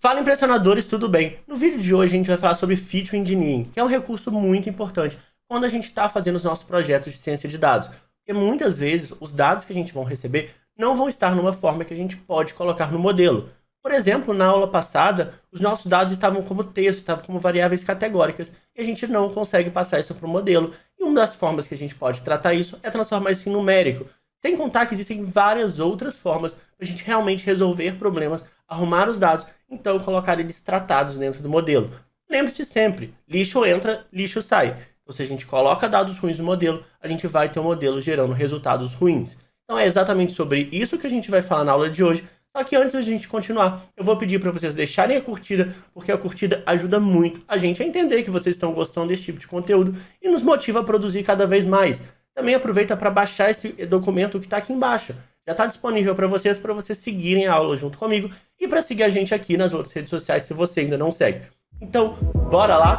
Fala, impressionadores, tudo bem? No vídeo de hoje a gente vai falar sobre Feature Engineering, que é um recurso muito importante quando a gente está fazendo os nossos projetos de ciência de dados. Porque muitas vezes os dados que a gente vai receber não vão estar numa forma que a gente pode colocar no modelo. Por exemplo, na aula passada, os nossos dados estavam como texto, estavam como variáveis categóricas, e a gente não consegue passar isso para o modelo. E uma das formas que a gente pode tratar isso é transformar isso em numérico. Sem contar que existem várias outras formas para a gente realmente resolver problemas, arrumar os dados, então colocar eles tratados dentro do modelo. Lembre-se sempre, lixo entra, lixo sai. Então, se a gente coloca dados ruins no modelo, a gente vai ter um modelo gerando resultados ruins. Então é exatamente sobre isso que a gente vai falar na aula de hoje. Só que antes da gente continuar, eu vou pedir para vocês deixarem a curtida, porque a curtida ajuda muito a gente a entender que vocês estão gostando desse tipo de conteúdo e nos motiva a produzir cada vez mais. Também aproveita para baixar esse documento que está aqui embaixo. Já está disponível para vocês seguirem a aula junto comigo e para seguir a gente aqui nas outras redes sociais se você ainda não segue. Então, bora lá!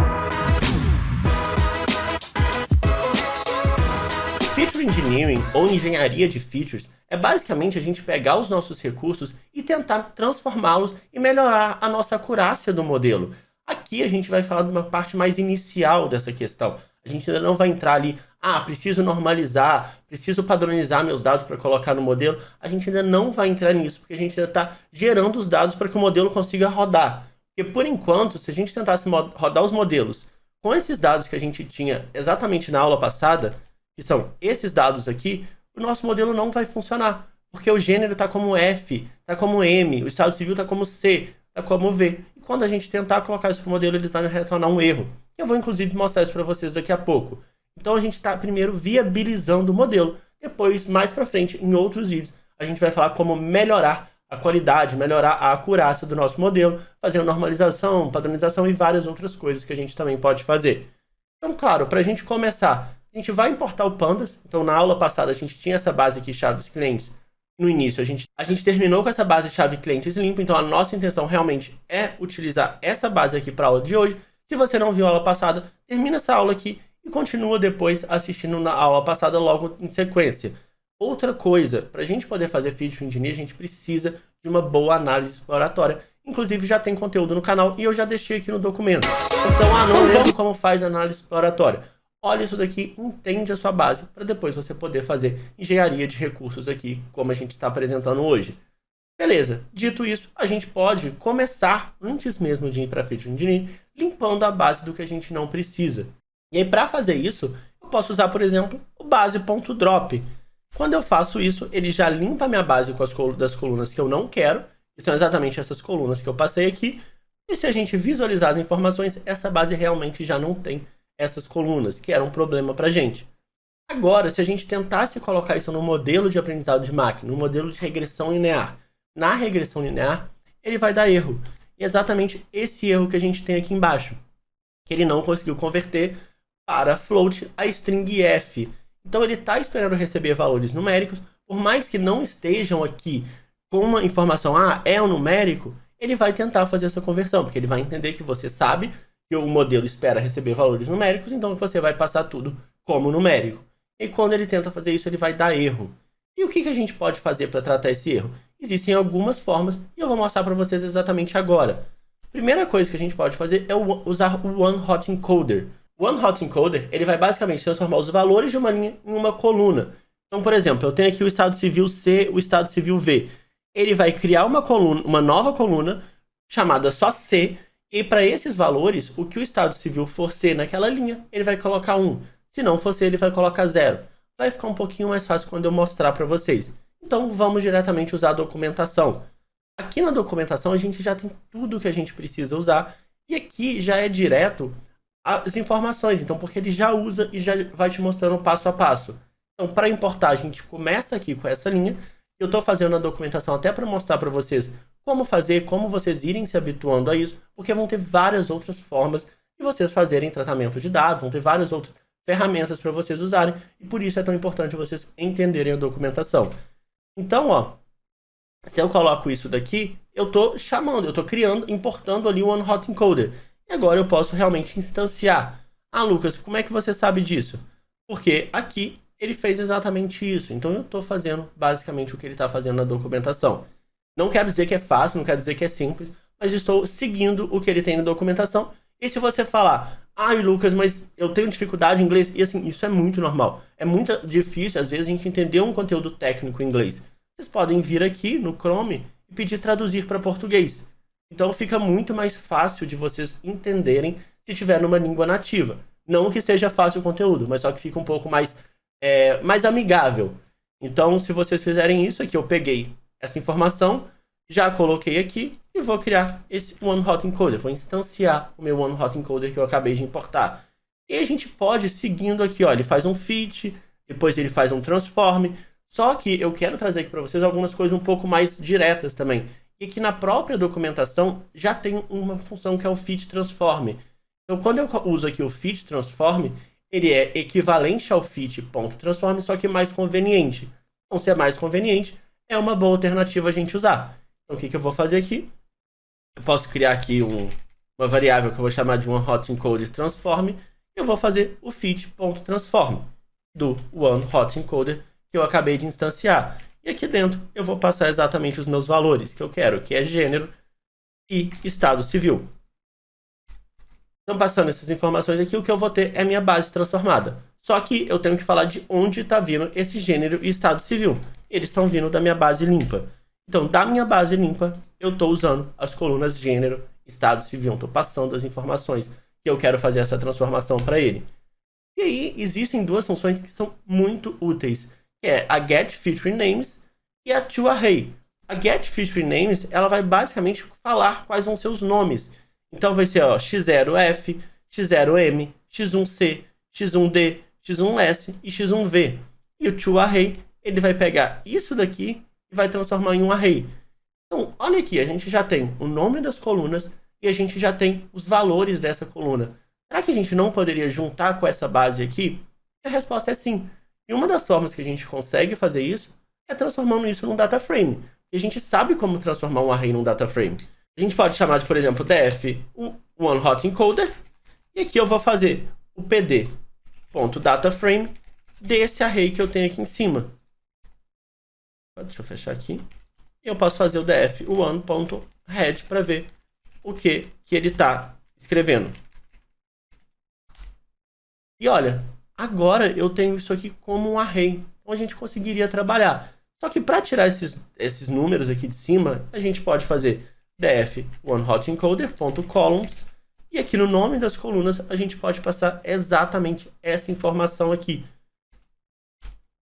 Feature Engineering, ou engenharia de features, é basicamente a gente pegar os nossos recursos e tentar transformá-los e melhorar a nossa acurácia do modelo. Aqui a gente vai falar de uma parte mais inicial dessa questão. A gente ainda não vai entrar ali, preciso normalizar, preciso padronizar meus dados para colocar no modelo. A gente ainda não vai entrar nisso, porque a gente ainda está gerando os dados para que o modelo consiga rodar. Porque por enquanto, se a gente tentasse rodar os modelos com esses dados que a gente tinha exatamente na aula passada, que são esses dados aqui, o nosso modelo não vai funcionar. Porque o gênero está como F, está como M, o estado civil está como C, está como V. E quando a gente tentar colocar isso para o modelo, ele vai retornar um erro. Eu vou inclusive mostrar isso para vocês daqui a pouco. Então a gente está primeiro viabilizando o modelo. Depois, mais para frente, em outros vídeos, a gente vai falar como melhorar a qualidade, melhorar a acurácia do nosso modelo, fazer normalização, padronização e várias outras coisas que a gente também pode fazer. Então, claro, para a gente começar, a gente vai importar o Pandas. Então, na aula passada, a gente tinha essa base aqui, chaves clientes. No início, a gente terminou com essa base chave clientes limpa. Então, a nossa intenção realmente é utilizar essa base aqui para a aula de hoje. Se você não viu a aula passada, termina essa aula aqui e continua depois assistindo na aula passada logo em sequência. Outra coisa, para a gente poder fazer Feature Engineering, a gente precisa de uma boa análise exploratória. Inclusive já tem conteúdo no canal e eu já deixei aqui no documento. Então, não lembro como faz análise exploratória. Olha isso daqui, entende a sua base, para depois você poder fazer engenharia de recursos aqui, como a gente está apresentando hoje. Beleza, dito isso, a gente pode começar, antes mesmo de ir para Feature Engineering, limpando a base do que a gente não precisa. E aí, para fazer isso, eu posso usar, por exemplo, o base.drop. Quando eu faço isso, ele já limpa a minha base com das colunas que eu não quero, que são exatamente essas colunas que eu passei aqui. E se a gente visualizar as informações, essa base realmente já não tem essas colunas, que era um problema para a gente. Agora, se a gente tentasse colocar isso no modelo de aprendizado de máquina, no modelo de regressão linear, na regressão linear, ele vai dar erro. E exatamente esse erro que a gente tem aqui embaixo, que ele não conseguiu converter para float a string f. Então ele está esperando receber valores numéricos, por mais que não estejam aqui com uma informação, é um numérico, ele vai tentar fazer essa conversão, porque ele vai entender que você sabe que o modelo espera receber valores numéricos, então você vai passar tudo como numérico. E quando ele tenta fazer isso, ele vai dar erro. E o que a gente pode fazer para tratar esse erro? Existem algumas formas e eu vou mostrar para vocês exatamente agora. Primeira coisa que a gente pode fazer é usar o One-Hot Encoder. O One-Hot Encoder, ele vai basicamente transformar os valores de uma linha em uma coluna. Então, por exemplo, eu tenho aqui o estado civil C, o estado civil V. Ele vai criar uma nova coluna chamada só C, e para esses valores, o que o estado civil for C naquela linha, ele vai colocar 1. Se não for C, ele vai colocar 0. Vai ficar um pouquinho mais fácil quando eu mostrar para vocês. Então, vamos diretamente usar a documentação. Aqui na documentação, a gente já tem tudo o que a gente precisa usar. E aqui já é direto as informações. Então, porque ele já usa e já vai te mostrando passo a passo. Então, para importar, a gente começa aqui com essa linha. Eu estou fazendo a documentação até para mostrar para vocês como fazer, como vocês irem se habituando a isso. Porque vão ter várias outras formas de vocês fazerem tratamento de dados. Vão ter várias outras ferramentas para vocês usarem. E por isso é tão importante vocês entenderem a documentação. Então, se eu coloco isso daqui, eu estou criando, importando ali o One-Hot Encoder. E agora eu posso realmente instanciar. Lucas, como é que você sabe disso? Porque aqui ele fez exatamente isso. Então eu estou fazendo basicamente o que ele está fazendo na documentação. Não quero dizer que é fácil, não quero dizer que é simples, mas estou seguindo o que ele tem na documentação. E se você falar, ai, Lucas, mas eu tenho dificuldade em inglês, e assim, isso é muito normal. É muito difícil, às vezes, a gente entender um conteúdo técnico em inglês. Vocês podem vir aqui no Chrome e pedir traduzir para português. Então fica muito mais fácil de vocês entenderem se tiver numa língua nativa. Não que seja fácil o conteúdo, mas só que fica um pouco mais amigável. Então, se vocês fizerem isso aqui, eu peguei essa informação, já coloquei aqui e vou criar esse OneHot Encoder. Vou instanciar o meu OneHot Encoder que eu acabei de importar. E a gente pode ir seguindo aqui, ó, ele faz um fit, depois ele faz um transform. Só que eu quero trazer aqui para vocês algumas coisas um pouco mais diretas também. E que na própria documentação já tem uma função que é o fit transform. Então, quando eu uso aqui o fit transform, ele é equivalente ao fit.transform, só que mais conveniente. Então, se é mais conveniente, é uma boa alternativa a gente usar. Então, o que eu vou fazer aqui? Eu posso criar aqui uma variável que eu vou chamar de OneHot Encoder Transform, e eu vou fazer o fit.transform do OneHot Encoder que eu acabei de instanciar. E aqui dentro eu vou passar exatamente os meus valores que eu quero, que é gênero e estado civil. Então, passando essas informações aqui, o que eu vou ter é a minha base transformada. Só que eu tenho que falar de onde está vindo esse gênero e estado civil. Eles estão vindo da minha base limpa. Então, da minha base limpa, eu estou usando as colunas gênero, estado civil. Estou passando as informações que eu quero fazer essa transformação para ele. E aí, existem duas funções que são muito úteis, que é a getFeatureNames e a toArray. A getFeatureNames, ela vai basicamente falar quais vão ser os nomes. Então, vai ser ó, X0F, X0M, X1C, X1D, X1S e X1V. E o toArray, ele vai pegar isso daqui e vai transformar em um array. Então, olha aqui, a gente já tem o nome das colunas e a gente já tem os valores dessa coluna. Será que a gente não poderia juntar com essa base aqui? E a resposta é sim. E uma das formas que a gente consegue fazer isso é transformando isso num data frame. E a gente sabe como transformar um array num data frame. A gente pode chamar de, por exemplo, df OneHot Encoder. E aqui eu vou fazer o pd.dataframe desse array que eu tenho aqui em cima. Deixa eu fechar aqui. E eu posso fazer o df one.head para ver o que ele está escrevendo. E olha, agora eu tenho isso aqui como um array. Então a gente conseguiria trabalhar. Só que para tirar esses números aqui de cima, a gente pode fazer df OneHotEncoder.columns. E aqui no nome das colunas, a gente pode passar exatamente essa informação aqui.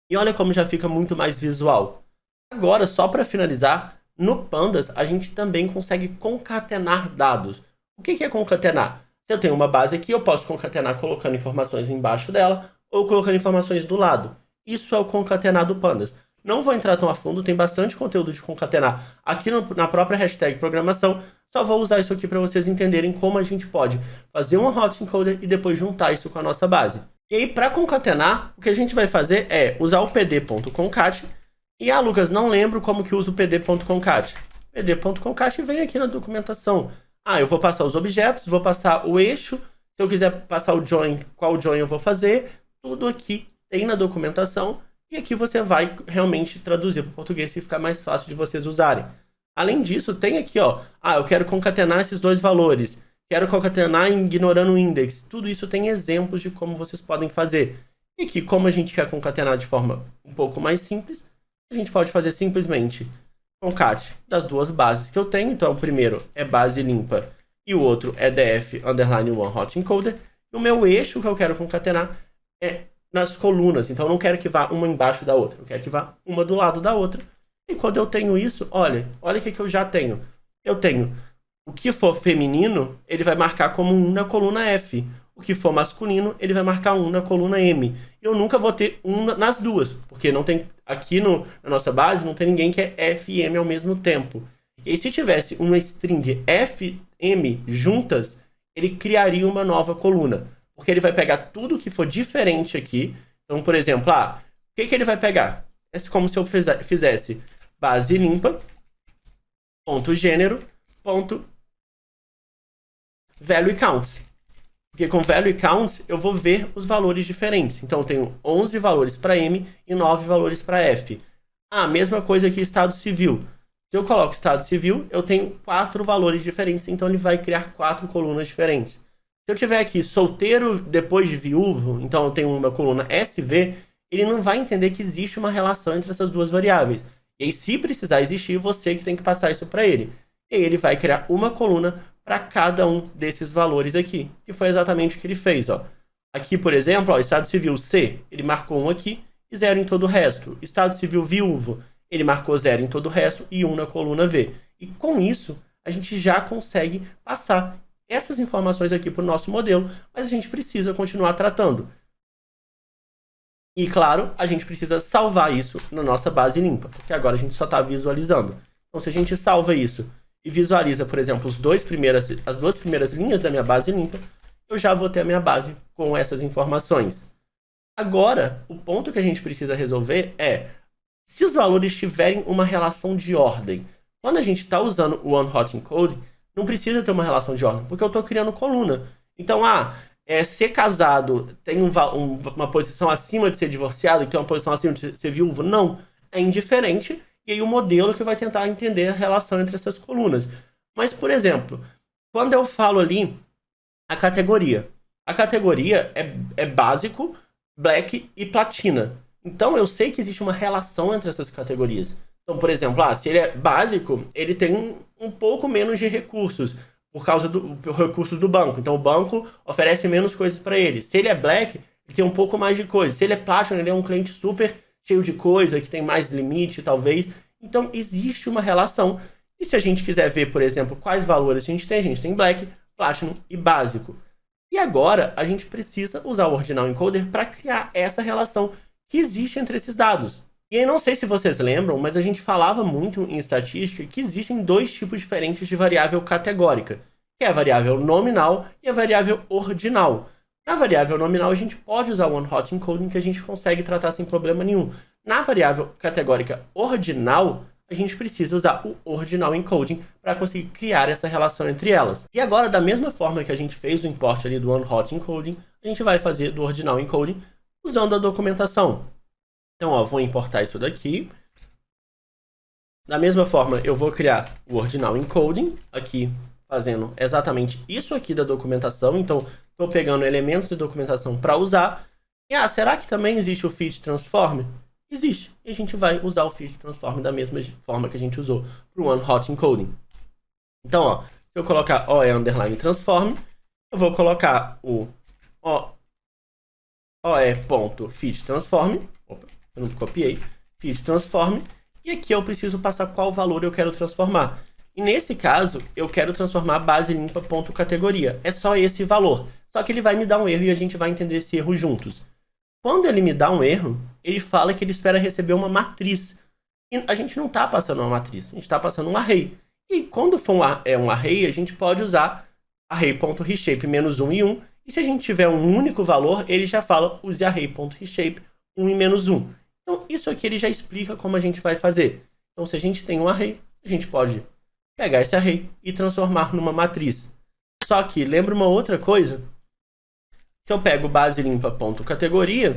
E olha como já fica muito mais visual. Agora, só para finalizar, no Pandas, a gente também consegue concatenar dados. O que é concatenar? Se eu tenho uma base aqui, eu posso concatenar colocando informações embaixo dela ou colocando informações do lado. Isso é o concatenar do Pandas. Não vou entrar tão a fundo, tem bastante conteúdo de concatenar aqui na própria hashtag programação. Só vou usar isso aqui para vocês entenderem como a gente pode fazer um OneHot Encoder e depois juntar isso com a nossa base. E aí, para concatenar, o que a gente vai fazer é usar o pd.concat. E, Lucas, não lembro como que usa o pd.concat. pd.concat vem aqui na documentação. Eu vou passar os objetos, vou passar o eixo. Se eu quiser passar o join, qual join eu vou fazer. Tudo aqui tem na documentação. E aqui você vai realmente traduzir para o português e ficar mais fácil de vocês usarem. Além disso, tem aqui, ó. Eu quero concatenar esses dois valores. Quero concatenar ignorando o index. Tudo isso tem exemplos de como vocês podem fazer. E aqui, como a gente quer concatenar de forma um pouco mais simples, a gente pode fazer simplesmente concat das duas bases que eu tenho. Então, o primeiro é base limpa e o outro é df OneHot Encoder. E o meu eixo que eu quero concatenar é nas colunas. Então, eu não quero que vá uma embaixo da outra. Eu quero que vá uma do lado da outra. E quando eu tenho isso, olha o que eu já tenho. Eu tenho o que for feminino, ele vai marcar como 1 na coluna F. O que for masculino, ele vai marcar 1 na coluna M. Eu nunca vou ter 1 nas duas, porque não tem aqui na nossa base, não tem ninguém que é F e M ao mesmo tempo. E aí, se tivesse uma string F, M juntas, ele criaria uma nova coluna. Porque ele vai pegar tudo que for diferente aqui. Então, por exemplo, o que ele vai pegar? É como se eu fizesse base limpa, ponto gênero, ponto value count. Porque com value count eu vou ver os valores diferentes. Então eu tenho 11 valores para M e 9 valores para F. Mesma coisa aqui estado civil. Se eu coloco estado civil, eu tenho 4 valores diferentes, então ele vai criar 4 colunas diferentes. Se eu tiver aqui solteiro depois de viúvo, então eu tenho uma coluna SV, ele não vai entender que existe uma relação entre essas duas variáveis. E aí, se precisar existir, você que tem que passar isso para ele. E ele vai criar uma coluna para cada um desses valores aqui, que foi exatamente o que ele fez, ó. Aqui, por exemplo, ó, estado civil C, ele marcou 1 aqui e 0 em todo o resto. Estado civil viúvo, ele marcou 0 em todo o resto e 1 na coluna V. E com isso, a gente já consegue passar essas informações aqui para o nosso modelo, mas a gente precisa continuar tratando. E, claro, a gente precisa salvar isso na nossa base limpa, porque agora a gente só está visualizando. Então, se a gente salva isso e visualiza, por exemplo, as duas primeiras linhas da minha base limpa, eu já vou ter a minha base com essas informações. Agora, o ponto que a gente precisa resolver é se os valores tiverem uma relação de ordem. Quando a gente está usando o one-hot encoding, não precisa ter uma relação de ordem, porque eu estou criando coluna. Então, ser casado tem uma posição acima de ser divorciado e tem uma posição acima de ser viúvo? Não, é indiferente. E aí o modelo que vai tentar entender a relação entre essas colunas. Mas, por exemplo, quando eu falo ali a categoria é básico, black e platina. Então eu sei que existe uma relação entre essas categorias. Então, por exemplo, se ele é básico, ele tem um pouco menos de recursos por causa dos recursos do banco. Então o banco oferece menos coisas para ele. Se ele é black, ele tem um pouco mais de coisa. Se ele é platinum, ele é um cliente super cheio de coisa, que tem mais limite, talvez. Então existe uma relação. E se a gente quiser ver, por exemplo, quais valores a gente tem black, platinum e básico. E agora a gente precisa usar o Ordinal Encoder para criar essa relação que existe entre esses dados. E aí, não sei se vocês lembram, mas a gente falava muito em estatística que existem 2 tipos diferentes de variável categórica, que é a variável nominal e a variável ordinal. Na variável nominal, a gente pode usar o one-hot encoding, que a gente consegue tratar sem problema nenhum. Na variável categórica ordinal, a gente precisa usar o ordinal encoding para conseguir criar essa relação entre elas. E agora, da mesma forma que a gente fez o import ali do one-hot encoding, a gente vai fazer do ordinal encoding usando a documentação. Então, vou importar isso daqui. Da mesma forma, eu vou criar o ordinal encoding, aqui fazendo exatamente isso aqui da documentação. Então, estou pegando elementos de documentação para usar. E, será que também existe o feed transform? Existe. E a gente vai usar o feed transform da mesma forma que a gente usou para o one-hot encoding. Então, se eu colocar OE_transform, eu vou colocar o OE.feedTransform. Opa, eu não copiei. FeedTransform. E aqui eu preciso passar qual valor eu quero transformar. E nesse caso, eu quero transformar base limpa.categoria. É só esse valor. Só que ele vai me dar um erro e a gente vai entender esse erro juntos. Quando ele me dá um erro, ele fala que ele espera receber uma matriz. E a gente não está passando uma matriz, a gente está passando um array. E quando for um array, a gente pode usar array.reshape -1 e 1. E se a gente tiver um único valor, ele já fala use array.reshape 1 e -1. Então, isso aqui ele já explica como a gente vai fazer. Então, se a gente tem um array, a gente pode pegar esse array e transformar numa matriz. Só que, lembra uma outra coisa? Se eu pego base limpa.categoria,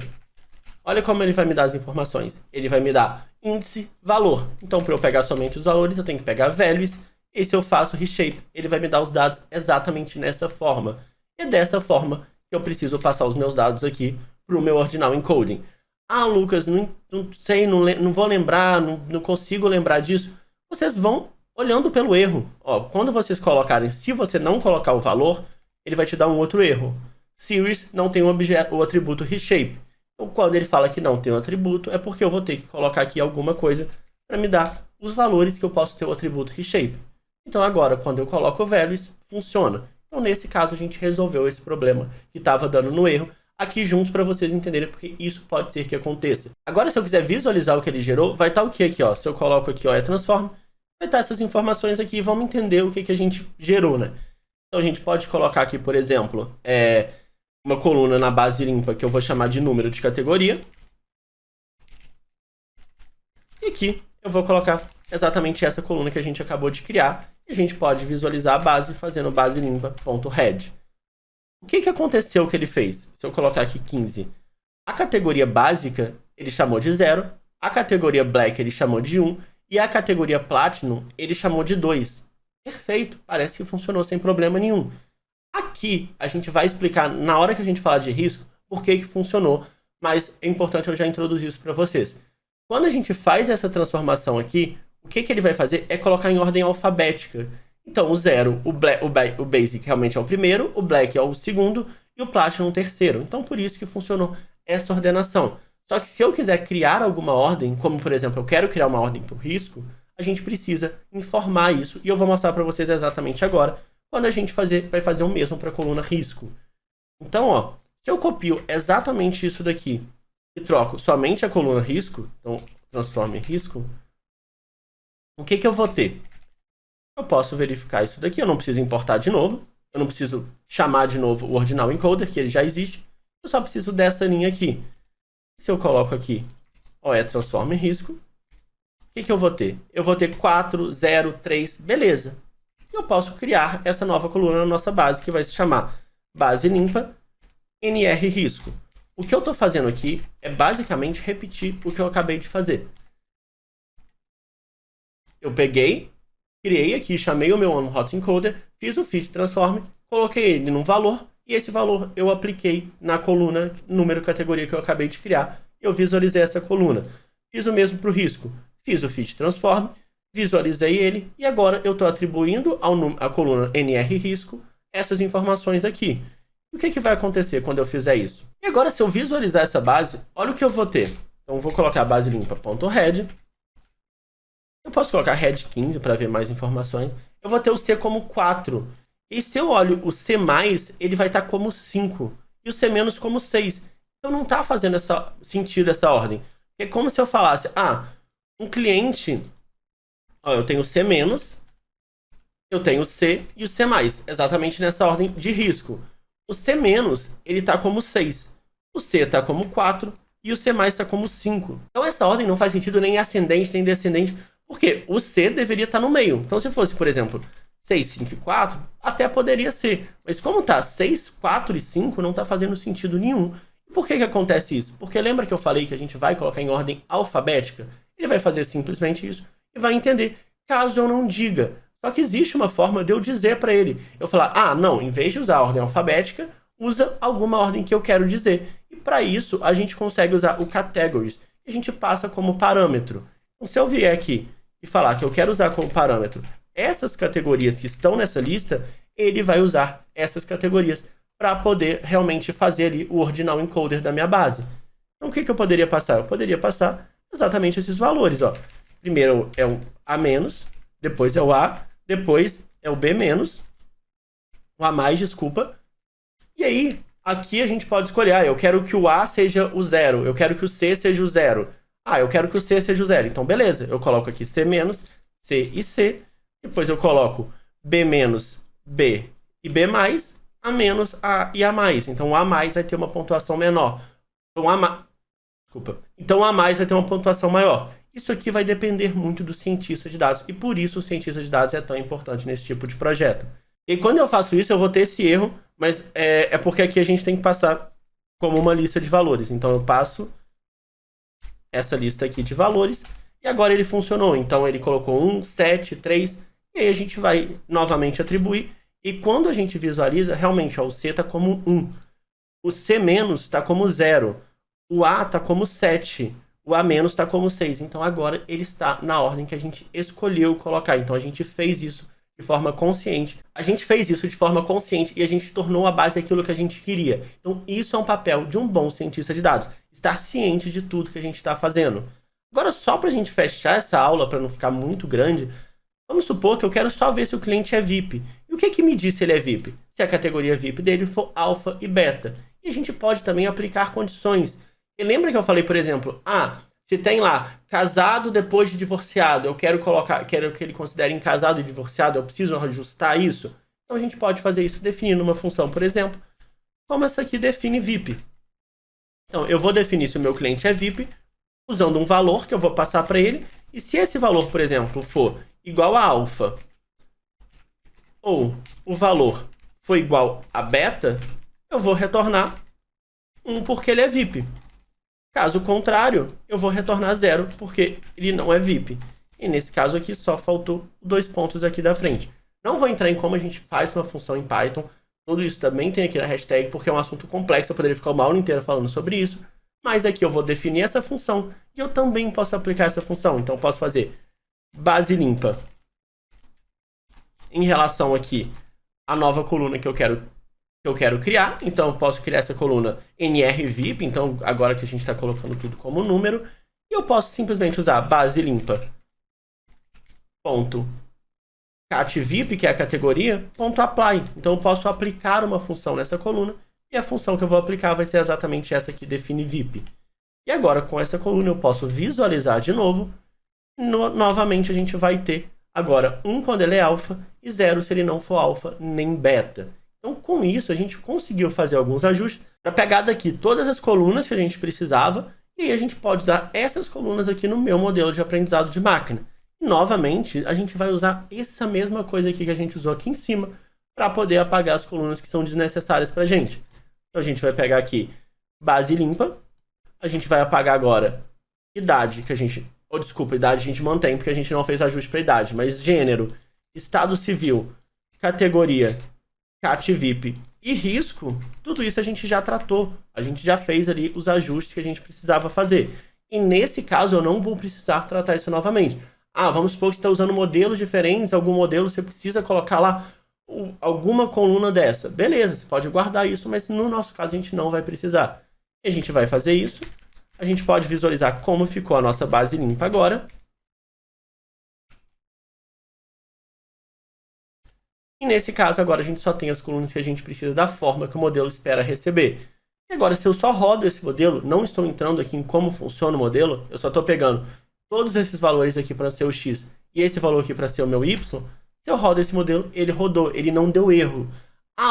olha como ele vai me dar as informações. Ele vai me dar índice, valor. Então, para eu pegar somente os valores, eu tenho que pegar values. E se eu faço reshape, ele vai me dar os dados exatamente nessa forma. E é dessa forma que eu preciso passar os meus dados aqui para o meu ordinal encoding. Lucas, não sei, não vou lembrar, não consigo lembrar disso. Vocês vão olhando pelo erro. Quando vocês colocarem, se você não colocar o valor, ele vai te dar um outro erro. Series não tem o atributo reshape. Então, quando ele fala que não tem um atributo, é porque eu vou ter que colocar aqui alguma coisa para me dar os valores que eu posso ter o atributo reshape. Então, agora, quando eu coloco values, funciona. Então, nesse caso, a gente resolveu esse problema que estava dando no erro aqui juntos para vocês entenderem, porque isso pode ser que aconteça. Agora, se eu quiser visualizar o que ele gerou, vai estar o que aqui, Se eu coloco aqui, transform, vai estar essas informações aqui e vamos entender o que a gente gerou, né? Então, a gente pode colocar aqui, por exemplo, uma coluna na base limpa que eu vou chamar de número de categoria. E aqui eu vou colocar exatamente essa coluna que a gente acabou de criar. E a gente pode visualizar a base fazendo base limpa.head. O que aconteceu que ele fez? Se eu colocar aqui 15. A categoria básica ele chamou de 0. A categoria black ele chamou de 1. E a categoria Platinum, ele chamou de 2. Perfeito, parece que funcionou sem problema nenhum. Aqui, a gente vai explicar, na hora que a gente falar de risco, por que funcionou, mas é importante eu já introduzir isso para vocês. Quando a gente faz essa transformação aqui, o que ele vai fazer é colocar em ordem alfabética. Então, o 0, o Basic realmente é o primeiro, o Black é o segundo e o Platinum o terceiro. Então, por isso que funcionou essa ordenação. Só que se eu quiser criar alguma ordem, como por exemplo, eu quero criar uma ordem para o risco, a gente precisa informar isso. E eu vou mostrar para vocês exatamente agora, quando a gente vai fazer o mesmo para a coluna risco. Então, ó, se eu copio exatamente isso daqui e troco somente a coluna risco, então transformo em risco, o que eu vou ter? Eu posso verificar isso daqui, eu não preciso importar de novo, eu não preciso chamar de novo o ordinal encoder, que ele já existe, eu só preciso dessa linha aqui. Se eu coloco aqui, transforma em risco, o que eu vou ter? Eu vou ter 4, 0, 3, beleza. Eu posso criar essa nova coluna na nossa base, que vai se chamar base limpa NR risco. O que eu estou fazendo aqui é basicamente repetir o que eu acabei de fazer. Eu peguei, criei aqui, chamei o meu hot encoder, fiz o fit transform, coloquei ele num valor, e esse valor eu apliquei na coluna número categoria que eu acabei de criar. Eu visualizei essa coluna. Fiz o mesmo para o risco. Fiz o fit transform, visualizei ele, e agora eu estou atribuindo à coluna NR risco essas informações aqui. E o que vai acontecer quando eu fizer isso? E agora, se eu visualizar essa base, olha o que eu vou ter. Então, eu vou colocar a base limpa.head. Eu posso colocar head 15 para ver mais informações. Eu vou ter o C como 4. E se eu olho o C+, ele vai estar como 5. E o C- como 6. Então, não está fazendo sentido essa ordem. É como se eu falasse, um cliente... eu tenho o C-, eu tenho o C e o C+, exatamente nessa ordem de risco. O C-, ele está como 6. O C está como 4 e o C+ está como 5. Então essa ordem não faz sentido nem ascendente nem descendente, porque o C deveria estar no meio. Então se fosse, por exemplo, 6, 5 e 4, até poderia ser. Mas como está 6, 4 e 5, não está fazendo sentido nenhum. E por que acontece isso? Porque lembra que eu falei que a gente vai colocar em ordem alfabética? Ele vai fazer simplesmente isso e vai entender, caso eu não diga. Só que existe uma forma de eu dizer para ele. Eu falar, não, em vez de usar a ordem alfabética, usa alguma ordem que eu quero dizer. E para isso, a gente consegue usar o categories, que a gente passa como parâmetro. Então, se eu vier aqui e falar que eu quero usar como parâmetro essas categorias que estão nessa lista, ele vai usar essas categorias para poder realmente fazer ali o ordinal encoder da minha base. Então, o que eu poderia passar? Eu poderia passar exatamente esses valores. Primeiro é o A-, depois é o A, depois é o B-, o A+, desculpa. E aí, aqui a gente pode escolher, eu quero que o A seja o 0, eu quero que o C seja o 0. Eu quero que o C seja o 0. Então, beleza, eu coloco aqui C-, C e C, depois eu coloco B-, B e B+, A-, A e A+. Então, o A+, vai ter uma pontuação menor. Então, o A+, vai ter uma pontuação maior. Isso aqui vai depender muito do cientista de dados, e por isso o cientista de dados é tão importante nesse tipo de projeto. E quando eu faço isso, eu vou ter esse erro, mas é porque aqui a gente tem que passar como uma lista de valores. Então eu passo essa lista aqui de valores, e agora ele funcionou. Então ele colocou 1, 7, 3, e aí a gente vai novamente atribuir, e quando a gente visualiza, realmente, o C está como 1, o C- está como 0, o A está como 7, o A- está como 6. Então agora ele está na ordem que a gente escolheu colocar. Então a gente fez isso de forma consciente. A gente fez isso de forma consciente e a gente tornou a base aquilo que a gente queria. Então isso é um papel de um bom cientista de dados. Estar ciente de tudo que a gente está fazendo. Agora, só para a gente fechar essa aula, para não ficar muito grande, vamos supor que eu quero só ver se o cliente é VIP. E o que me diz se ele é VIP? Se a categoria VIP dele for alfa e beta. E a gente pode também aplicar condições. E lembra que eu falei, por exemplo, se tem lá casado depois de divorciado, eu quero que ele considere em casado e divorciado, eu preciso ajustar isso? Então a gente pode fazer isso definindo uma função, por exemplo, como essa aqui define VIP. Então eu vou definir se o meu cliente é VIP, usando um valor que eu vou passar para ele, e se esse valor, por exemplo, for igual a alfa, ou o valor for igual a beta, eu vou retornar 1 porque ele é VIP. Caso contrário, eu vou retornar 0 porque ele não é VIP. E nesse caso aqui só faltou 2 pontos aqui da frente. Não vou entrar em como a gente faz uma função em Python. Tudo isso também tem aqui na hashtag, porque é um assunto complexo, eu poderia ficar uma aula inteira falando sobre isso. Mas aqui eu vou definir essa função e eu também posso aplicar essa função. Então eu posso fazer base limpa em relação aqui à nova coluna que eu quero criar. Então eu posso criar essa coluna nrvip, então agora que a gente está colocando tudo como número, e eu posso simplesmente usar base limpa ponto catvip, que é a categoria, ponto apply. Então eu posso aplicar uma função nessa coluna, e a função que eu vou aplicar vai ser exatamente essa que define VIP. E agora com essa coluna eu posso visualizar de novo. Novamente a gente vai ter agora 1 quando ele é alfa e 0 se ele não for alfa nem beta. Então com isso a gente conseguiu fazer alguns ajustes para pegar daqui todas as colunas que a gente precisava, e aí a gente pode usar essas colunas aqui no meu modelo de aprendizado de máquina. E novamente a gente vai usar essa mesma coisa aqui que a gente usou aqui em cima para poder apagar as colunas que são desnecessárias para a gente. Então a gente vai pegar aqui base limpa, a gente vai apagar agora idade, que a gente... idade a gente mantém, porque a gente não fez ajuste para idade, mas gênero, estado civil, categoria, catvip e risco, tudo isso a gente já tratou. A gente já fez ali os ajustes que a gente precisava fazer. E nesse caso eu não vou precisar tratar isso novamente. Vamos supor que você está usando modelos diferentes, algum modelo você precisa colocar lá alguma coluna dessa. Beleza, você pode guardar isso, mas no nosso caso a gente não vai precisar. E a gente vai fazer isso. A gente pode visualizar como ficou a nossa base limpa agora. E nesse caso agora a gente só tem as colunas que a gente precisa da forma que o modelo espera receber. E agora se eu só rodo esse modelo, não estou entrando aqui em como funciona o modelo, eu só estou pegando todos esses valores aqui para ser o x e esse valor aqui para ser o meu y. Se eu rodo esse modelo, ele rodou, ele não deu erro.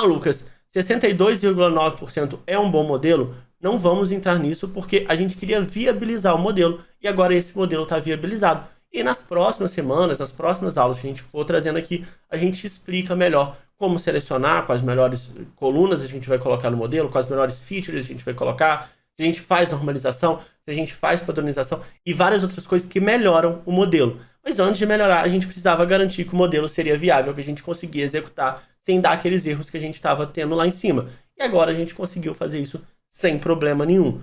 Lucas, 62,9% é um bom modelo? Não vamos entrar nisso porque a gente queria viabilizar o modelo e agora esse modelo está viabilizado. E nas próximas semanas, nas próximas aulas que a gente for trazendo aqui, a gente explica melhor como selecionar, quais melhores colunas a gente vai colocar no modelo, quais melhores features a gente vai colocar, se a gente faz normalização, se a gente faz padronização e várias outras coisas que melhoram o modelo. Mas antes de melhorar, a gente precisava garantir que o modelo seria viável, que a gente conseguia executar sem dar aqueles erros que a gente estava tendo lá em cima. E agora a gente conseguiu fazer isso sem problema nenhum.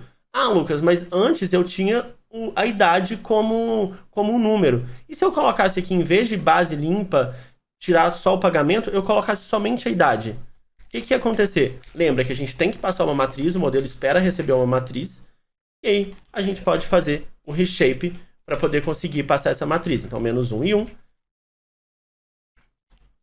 Lucas, mas antes eu tinha a idade como um número. E se eu colocasse aqui, em vez de base limpa, tirar só o pagamento, eu colocasse somente a idade? O que ia acontecer? Lembra que a gente tem que passar uma matriz, o modelo espera receber uma matriz, e aí a gente pode fazer um reshape para poder conseguir passar essa matriz. Então, menos 1 e 1.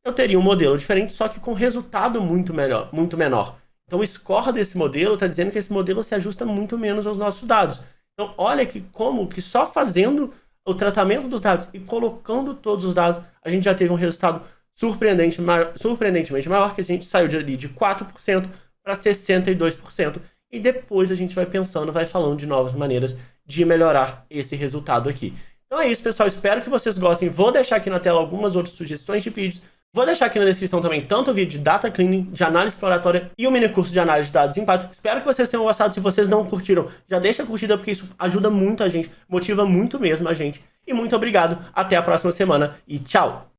Eu teria um modelo diferente, só que com resultado muito menor. Então, o score desse modelo está dizendo que esse modelo se ajusta muito menos aos nossos dados. Então, olha que como que só fazendo o tratamento dos dados e colocando todos os dados, a gente já teve um resultado surpreendentemente maior, que a gente saiu de 4% para 62%. E depois a gente vai pensando, vai falando de novas maneiras de melhorar esse resultado aqui. Então é isso, pessoal. Espero que vocês gostem. Vou deixar aqui na tela algumas outras sugestões de vídeos. Vou deixar aqui na descrição também tanto o vídeo de Data Cleaning, de análise exploratória e o mini curso de análise de dados em Python. Espero que vocês tenham gostado. Se vocês não curtiram, já deixa a curtida, porque isso ajuda muito a gente, motiva muito mesmo a gente. E muito obrigado. Até a próxima semana e tchau!